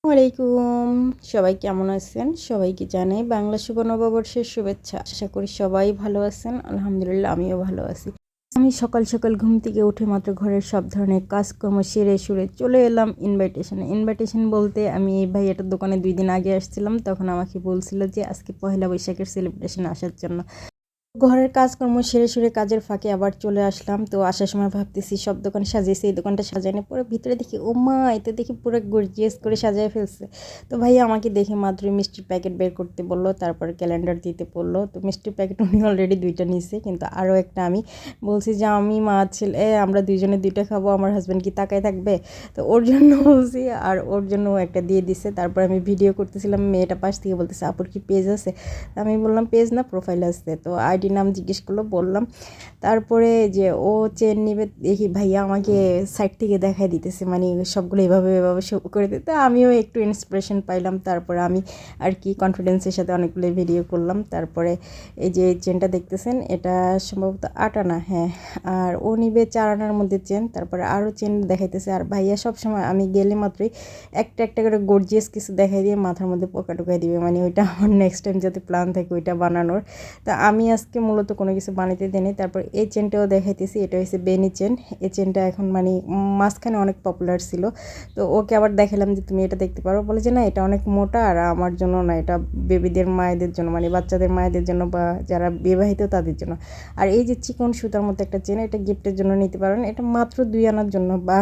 ওয়ালাইকুম। সবাই কেমন আছেন? সবাইকে জানাই বাংলা শুভ নববর্ষের শুভেচ্ছা। আশা করি সবাই ভালো আছেন। আলহামদুলিল্লাহ আমিও ভালো আছি। আমি সকাল সকাল ঘুম থেকে উঠে মাত্র ঘরের সব ধরনের কাজকর্ম সেরে সুরে চলে এলাম ইনভাইটেশনে। ইনভাইটেশন বলতে আমি এই ভাইয়াটার দোকানে ২ দিন আগে আসছিলাম। তখন আমাকে বলছিল যে আজকে পহেলা বৈশাখের সেলিব্রেশনে আসার জন্য। ঘরের কাজকর্ম সেরে সুরে কাজের ফাঁকে আবার চলে আসলাম। তো আসার সময় ভাবতেছি সব দোকান সাজিয়েছি, এই দোকানটা সাজায়নি। পরে ভিতরে দেখি ও মা, এতে দেখি পুরো গর্জিয়াস করে সাজায় ফেলছে। তো ভাইয়া আমাকে দেখে মাত্রই মিষ্টির প্যাকেট বের করতে বললো, তারপর ক্যালেন্ডার দিতে বললো। তো মিষ্টির প্যাকেট উনি অলরেডি 2টা নিছে, কিন্তু আরও একটা আমি বলছি যে আমি মা ছেলে আমরা দুইজনে 2টা খাবো, আমার হাজব্যান্ড কি তাকায় থাকবে? তো ওর জন্য বলছি, আর ওর জন্য একটা দিয়ে দিছে। তারপর আমি ভিডিও করতেছিলাম, মেয়েটা পাশ থেকে বলতেছে আপুর কি পেজ আছে? আমি বললাম পেজ না, প্রোফাইল আছে। তো আইডি নাম জিজ্ঞেস করলো, বললাম। তারপরে যে ও চেন নিবে দেখি ভাইয়া আমাকে সাইড থেকে দেখাই দিতেছে, মানে সবগুলো এভাবে এভাবে শো করে দিতে আমিও একটু ইন্সপিরেশন পাইলাম। তারপরে আমি আর কি কনফিডেন্সের সাথে অনেকগুলো ভিডিও করলাম। তারপরে এই যে চেনটা দেখতেছেন, এটা সম্ভবত 8 আনা, হ্যাঁ। আর ও নিবে 4 আনার মধ্যে চেন। তারপরে আরও চেন দেখাইতেছে। আর ভাইয়া সবসময় আমি গেলে মাত্রই একটা একটা করে গর্জিয়াস কিছু দেখাই দিয়ে মাথার মধ্যে পোকা টোকাই দিবে, মানে ওইটা আমার নেক্সট টাইম যাতে প্ল্যান থাকে ওইটা বানানোর। তা আমি আজকে মূলত কোনো কিছু বানাতে দিইনি। তারপর এই চেনটাও দেখাইতেছি, এটা হচ্ছে বেনি চেন। এই চেনটা এখন মানে মাঝখানে অনেক পপুলার ছিল। তো ওকে আবার দেখালাম যে তুমি এটা দেখতে পারো, বলে যে না এটা অনেক মোটা, আর আমার জন্য না, এটা বেবিদের মায়েদের জন্য, মানে বাচ্চাদের মায়েদের জন্য বা যারা বিবাহিত তাদের জন্য। আর এই যে চিকন সুতার মতো একটা চেন, এটা গিফটের জন্য নিতে পারেন। এটা মাত্র 2 আনার জন্য বা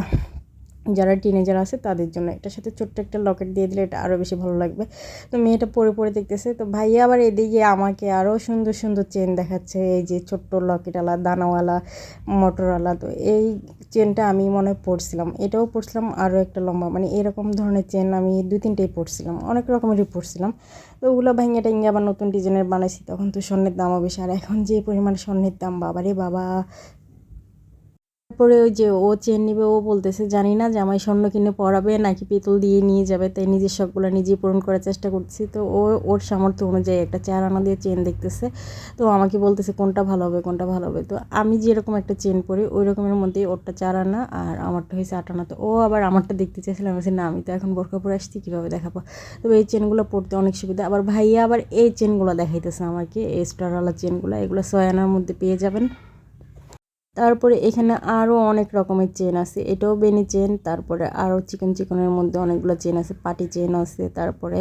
যারা টিনেজার আছে তাদের জন্য। এটার সাথে ছোট্ট একটা লকেট দিয়ে দিলে এটা আরও বেশি ভালো লাগবে। তো মেয়েটা পরে পরে দেখতেছে। তো ভাইয়া আবার এদিকে আমাকে আরও সুন্দর সুন্দর চেন দেখাচ্ছে, এই যে ছোট্ট লকেটওয়ালা, দানাওয়ালা, মোটরওয়ালা। তো এই চেনটা আমি মনে হয় পরছিলাম, এটাও পরছিলাম, আরও একটা লম্বা, মানে এরকম ধরনের চেন আমি 2-3টেই পরছিলাম, অনেক রকমেরই পরছিলাম। তো ওগুলো ভাঙিয়ে টাঙ্গিয়ে আবার নতুন ডিজাইনের বানাইছি। তখন তো স্বর্ণের দামও বেশি, আর এখন যে পরিমাণ স্বর্ণের দাম, বাবারে বাবা। তারপরে ওই যে ও চেন নিবে, ও বলতেছে জানি না জামাই স্বর্ণ কিনে পরাবে নাকি পিতল দিয়ে নিয়ে যাবে, তাই নিজের শখগুলো নিজেই পূরণ করার চেষ্টা করছি। তো ওর সামর্থ্য অনুযায়ী একটা 4 আনা দিয়ে চেন দেখতেছে। তো আমাকে বলতেছে কোনটা ভালো হবে, কোনটা ভালো হবে। তো আমি যেরকম একটা চেন পরি ওই রকমের মধ্যেই ওরটা 4 আনা আর আমারটা হয়েছে 8 আনা। তো ও আবার আমারটা দেখতে চাইছিলাম, আমি বলছি না আমি তো এখন বোরকা পরে আসছি, কীভাবে দেখাবো? তবে এই চেনগুলো পরতে অনেক সুবিধা। আবার ভাইয়া আবার এই চেনগুলো দেখাইতেছে আমাকে, এই স্টারওয়ালা চেনগুলো, এগুলো 6 আনার মধ্যে পেয়ে যাবেন। তারপরে এখানে আরও অনেক রকমের চেন আছে, এটাও বেনি চেন। তারপরে আরও চিকন চিকনের মধ্যে অনেকগুলো চেন আছে, পাটি চেন আছে। তারপরে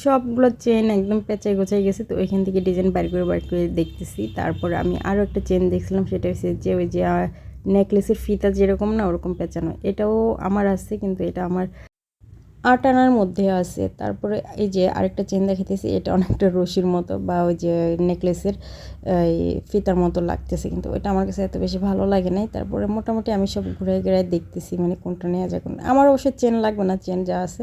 সবগুলো চেন একদম পেঁচাই গোছাই গেছে। তো ওইখান থেকে ডিজাইন বার করে দেখতেছি। তারপরে আমি আরও একটা চেন দেখছিলাম, সেটা হচ্ছে যে ওই যে নেকলেসের ফিতা যেরকম না ওরকম পেঁচানো, এটাও আমার আছে, কিন্তু এটা আমার 8 আনার মধ্যে আছে। তারপরে এই যে আরেকটা চেন দেখাইতেছি, এটা অনেকটা রশির মতো বা ওই যে নেকলেসের এই ফিতার মতো লাগতেছে, কিন্তু ওইটা আমার কাছে এত বেশি ভালো লাগে নাই। তারপরে মোটামুটি আমি সব ঘুরে ঘুরে দেখতেছি, মানে কোনটা নেওয়া যায় কোনটা। আমার অবশ্য চেন লাগবে না, চেন যা আছে।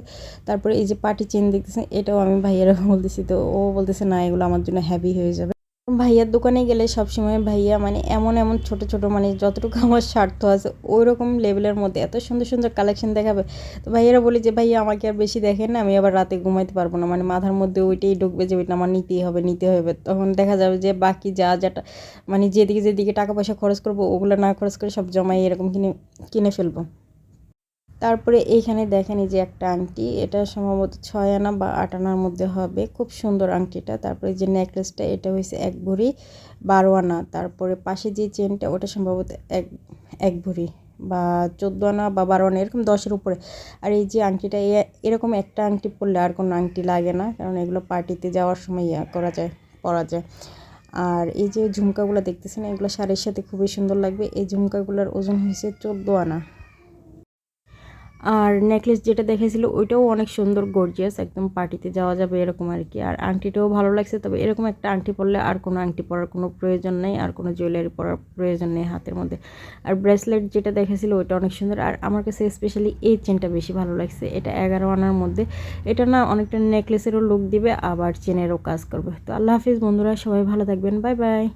তারপরে এই যে পাটি চেন দেখতেছেন, এটাও আমি ভাইয়েরা বলতেছি, তো ও বলতেছে না এগুলো আমার জন্য হেভি হয়ে যাবে। ভাইয়ার দোকানে গেলে সবসময় ভাইয়া মানে এমন এমন ছোট ছোট, মানে যতটুকু আমার স্বার্থ আছে ওই রকম লেভেলের মধ্যে এত সুন্দর সুন্দর কালেকশন দেখাবে। তো ভাইয়ারা বলি যে ভাইয়া আমাকে আর বেশি দেখেন না, আমি আবার রাতে ঘুমাইতে পারবো না, মানে মাথার মধ্যে ওইটাই ঢুকবে যে ওইটা আমার নিতেই হবে নিতে হবে। তখন দেখা যাবে যে বাকি যা যেটা মানে যেদিকে যেদিকে টাকা পয়সা খরচ করবো ওগুলো না খরচ করে সব জমাই এরকম কিনে কিনে ফেলবো। তারপরে এইখানে দেখেন এই যে একটা আংটি, এটা সম্ভবত 6 আনা বা 8 আনার মধ্যে হবে, খুব সুন্দর আংটিটা। তারপরে যে নেকলেসটা, এটা হয়েছে 1 ভরি 12 আনা। তারপরে পাশে যে চেনটা ওটা সম্ভবত এক ভরি বা 14 আনা বা 12 আনা, এরকম 10-এর উপরে। আর এই যে আংটিটা, এরকম একটা আংটি পরলে আর কোনো আংটি লাগে না, কারণ এগুলো পার্টিতে যাওয়ার সময় করা যায়, পরা যায়। আর এই যে ঝুমকাগুলো দেখতেছেন, এগুলো শাড়ির সাথে খুবই সুন্দর লাগবে। এই ঝুমকাগুলোর ওজন হয়েছে 14 আনা। আর নেকলেস যেটা দেখেছিল ওইটাও অনেক সুন্দর গর্জিয়াস, একদম পার্টিতে যাওয়া যাবে এরকম আর কি। আর আংটিটাও ভালো লাগছে, তবে এরকম একটা আংটি পরলে আর কোনো আংটি পরার কোনো প্রয়োজন নেই, আর কোনো জুয়েলারি পরার প্রয়োজন নেই হাতের মধ্যে। আর ব্রেসলেট যেটা দেখেছিল ওইটা অনেক সুন্দর। আর আমার কাছে স্পেশালি এই চেনটা বেশি ভালো লাগছে, এটা 11 আনার মধ্যে। এটা না অনেকটা নেকলেসেরও লুক দিবে, আবার চেনেরও কাজ করবে। তো আল্লাহ হাফিজ বন্ধুরা, সবাই ভালো থাকবেন, বাই বাই।